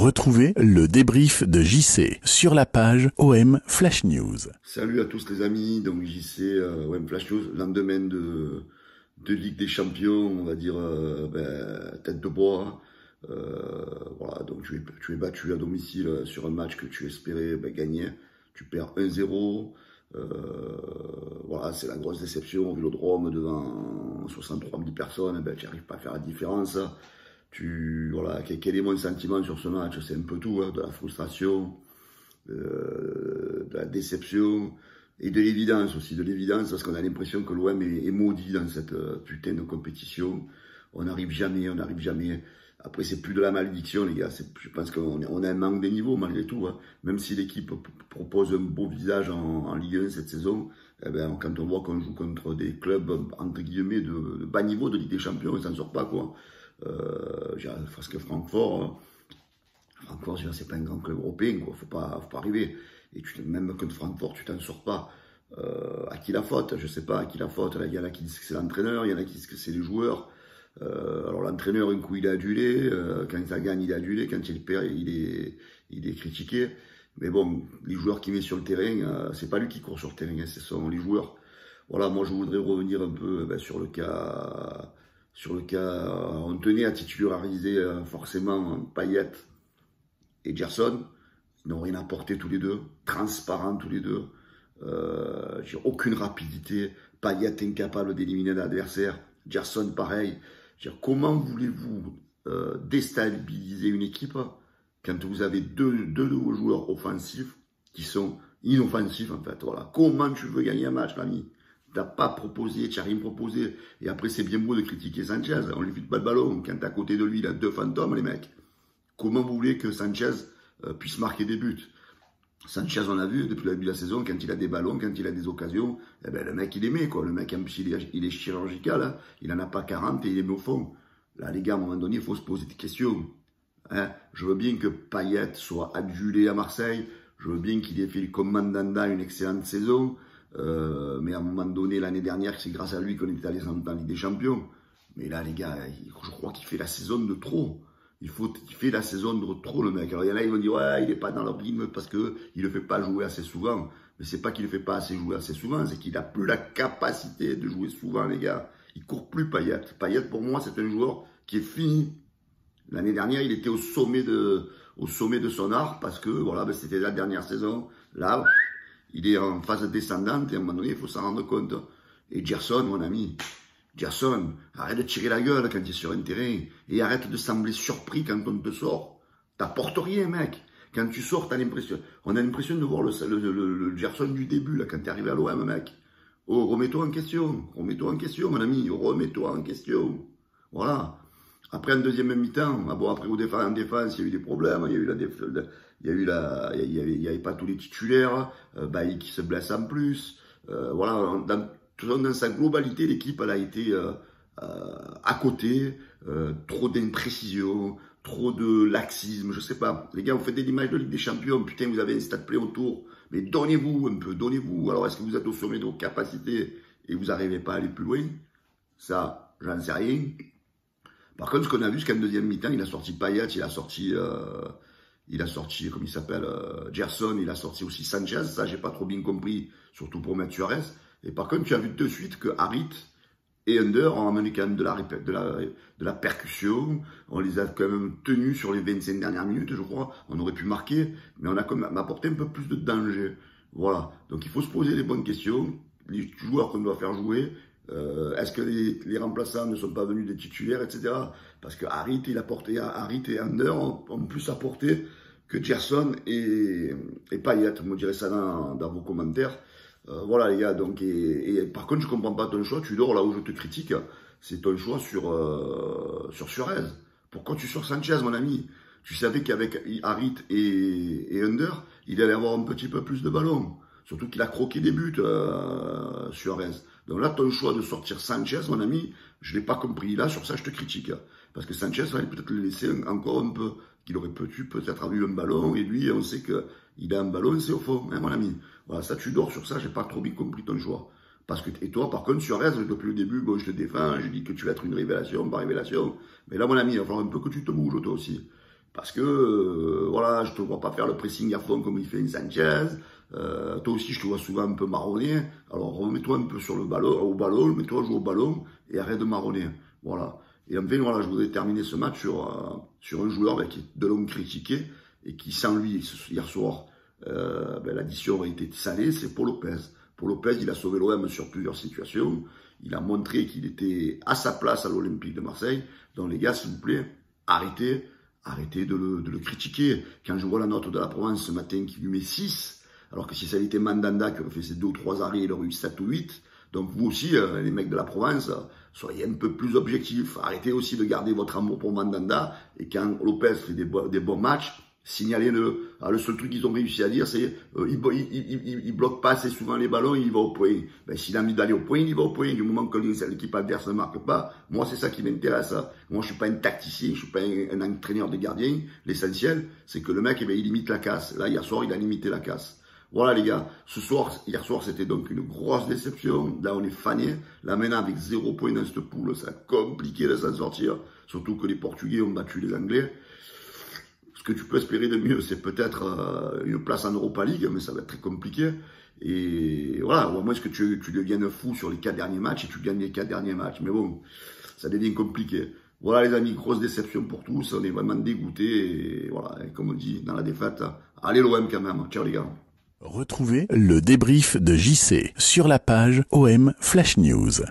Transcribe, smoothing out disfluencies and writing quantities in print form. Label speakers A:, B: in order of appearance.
A: Retrouvez le débrief de JC sur la page OM Flash News.
B: Salut à tous les amis, donc JC, OM Flash News, lendemain de Ligue des Champions, on va dire tête de bois. Voilà, donc tu es battu à domicile sur un match que tu espérais gagner. Tu perds 1-0. Voilà, c'est la grosse déception au Vélodrome devant 63 000 personnes. Tu n'arrives pas à faire la différence. Voilà, quel est mon sentiment sur ce match? C'est un peu tout, hein, de la frustration, de la déception et de l'évidence aussi, parce qu'on a l'impression que l'OM est maudit dans cette putain de compétition. On n'arrive jamais. Après, c'est plus de la malédiction, les gars. Je pense qu'on a un manque de niveau malgré tout, hein. Même si l'équipe propose un beau visage en Ligue 1 cette saison, quand on voit qu'on joue contre des clubs entre guillemets de bas niveau de Ligue des Champions, on ne s'en sort pas, quoi. Parce que Francfort, c'est pas un grand club européen, quoi. Faut pas arriver. Et même contre Francfort, tu t'en sors pas. À qui la faute? Je sais pas à qui la faute. Là, il y en a qui disent que c'est l'entraîneur, il y en a qui disent que c'est les joueurs. Alors l'entraîneur, un coup il est adulé, quand ça gagne il est adulé, quand il perd il est critiqué. Mais bon, les joueurs qu'il met sur le terrain, c'est pas lui qui court sur le terrain, hein, ce sont les joueurs. Voilà, moi je voudrais revenir un peu sur le cas. On tenait à titulariser forcément Payet et Gerson. Ils n'ont rien apporté tous les deux, transparents tous les deux. J'ai aucune rapidité. Payet incapable d'éliminer l'adversaire. Gerson pareil. Comment voulez-vous déstabiliser une équipe quand vous avez deux de vos joueurs offensifs qui sont inoffensifs en fait? Voilà. Comment tu veux gagner un match, l'ami? T'as pas proposé, tu n'as rien proposé. Et après, c'est bien beau de critiquer Sanchez. On lui fait pas le ballon. Quand à côté de lui, il a deux fantômes, les mecs. Comment vous voulez que Sanchez puisse marquer des buts? Sanchez, on a vu depuis le début de la saison, quand il a des ballons, quand il a des occasions, le mec, il aimait, quoi. Le mec, en plus, il est chirurgical. Hein. Il n'en a pas 40 et il est au fond. Là, les gars, à un moment donné, il faut se poser des questions. Hein. Je veux bien que Payet soit adulé à Marseille. Je veux bien qu'il ait fait le commandanda une excellente saison. Mais à un moment donné, l'année dernière, c'est grâce à lui qu'on est allé en Ligue des Champions. Mais là, les gars, je crois qu'il fait la saison de trop. Il fait la saison de trop, le mec. Alors, il y en a, ils vont dire, ouais, il n'est pas dans leur rythme parce qu'il ne le fait pas jouer assez souvent. Mais c'est pas qu'il ne fait pas jouer assez souvent, c'est qu'il n'a plus la capacité de jouer souvent, les gars. Il court plus, Payet. Payet, pour moi, c'est un joueur qui est fini. L'année dernière, il était au sommet de son art parce que, voilà, c'était la dernière saison. Là, il est en phase descendante et à un moment donné, il faut s'en rendre compte. Et Gerson, mon ami, Gerson, arrête de tirer la gueule quand tu es sur un terrain et arrête de sembler surpris quand on te sort. T'apportes rien, mec. Quand tu sors, on a l'impression de voir le Gerson du début, là, quand tu es arrivé à l'OM, mec. Oh, remets-toi en question, mon ami, remets-toi en question. Voilà. Après, en deuxième mi-temps, après en défense, il y a eu des problèmes, il y avait pas tous les titulaires, Bailly qui se blesse en plus. Voilà, dans sa globalité, l'équipe elle a été à côté, trop d'imprécision, trop de laxisme, je sais pas. Les gars, vous faites des images de Ligue des Champions, putain, vous avez un stade plein autour, mais donnez-vous un peu, donnez-vous. Alors, est-ce que vous êtes au sommet de vos capacités et vous n'arrivez pas à aller plus loin? Ça, j'en sais rien. Par contre, ce qu'on a vu, c'est qu'en deuxième mi-temps, il a sorti Payet, il a sorti, comme il s'appelle, Gerson, il a sorti aussi Sanchez. Ça, j'ai pas trop bien compris, surtout pour mettre Suarez. Et par contre, tu as vu de suite que Harit et Under ont amené quand même de la percussion. On les a quand même tenus sur les 25 dernières minutes, je crois. On aurait pu marquer, mais on a quand même apporté un peu plus de danger. Voilà. Donc, il faut se poser les bonnes questions. Les joueurs qu'on doit faire jouer, est-ce que les remplaçants ne sont pas venus des titulaires, etc. Parce que Harit et Under ont plus apporté que Gerson et Payet. Vous me direz ça dans vos commentaires. Voilà les gars, donc et par contre je comprends pas ton choix, tu dors là où je te critique, c'est ton choix sur Suarez. Pourquoi tu sors Sanchez, mon ami? Tu savais qu'avec Harit et Under, il allait avoir un petit peu plus de ballon. Surtout qu'il a croqué des buts, Suarez. Donc là, ton choix de sortir Sanchez, mon ami, je ne l'ai pas compris. Là, sur ça, je te critique. Parce que Sanchez, il peut-être le laisser encore un peu, qu'il aurait peut-être eu un ballon, et lui, on sait qu'il a un ballon, c'est au fond, hein, mon ami. Voilà, ça, tu dors sur ça, j'ai pas trop bien compris ton choix. Parce que, et toi, par contre, Suarez, depuis le début, bon, je te défends, je dis que tu vas être une révélation, par révélation. Mais là, mon ami, il va falloir un peu que tu te bouges, toi aussi. Parce que, voilà, je te vois pas faire le pressing à fond comme il fait une Sanchez. Toi aussi, je te vois souvent un peu marronner. Alors, remets-toi un peu sur le ballon, au ballon, mets-toi à jouer au ballon et arrête de marronner. Voilà. Et enfin, voilà, je voudrais terminer ce match sur un joueur qui est de long critiqué et qui, sans lui, hier soir, l'addition aurait été salée, c'est Paul Lopez. Paul Lopez, il a sauvé l'OM sur plusieurs situations. Il a montré qu'il était à sa place à l'Olympique de Marseille. Donc, les gars, s'il vous plaît, arrêtez de le critiquer. Quand je vois la note de la Provence ce matin qui lui met 6, alors que si ça avait été Mandanda qui aurait fait ses 2 ou 3 arrêts, il aurait eu 7 ou 8. Donc vous aussi, les mecs de la Provence, soyez un peu plus objectifs. Arrêtez aussi de garder votre amour pour Mandanda. Et quand Lopez fait des bons matchs, signalez-le. Le seul truc qu'ils ont réussi à dire, c'est il bloque pas assez souvent les ballons, il va au point. Ben, s'il a envie d'aller au point, il va au point. Du moment que l'équipe adverse ne marque pas, moi c'est ça qui m'intéresse. Moi je suis pas un tacticien, je suis pas un entraîneur de gardien. L'essentiel, c'est que le mec, il limite la casse. Là, hier soir, il a limité la casse. Voilà les gars, hier soir c'était donc une grosse déception, là on est fané, là maintenant avec 0 point dans cette poule, c'est compliqué de s'en sortir, surtout que les Portugais ont battu les Anglais. Ce que tu peux espérer de mieux, c'est peut-être une place en Europa League, mais ça va être très compliqué. Et voilà, au moins est-ce que tu deviennes fou sur les 4 derniers matchs et tu gagnes les 4 derniers matchs. Mais bon, ça devient compliqué. Voilà les amis, grosse déception pour tous, on est vraiment dégoûtés. Et voilà, et comme on dit dans la défaite, allez l'OM quand même. Ciao les gars.
A: Retrouvez le débrief de JC sur la page OM Flash News.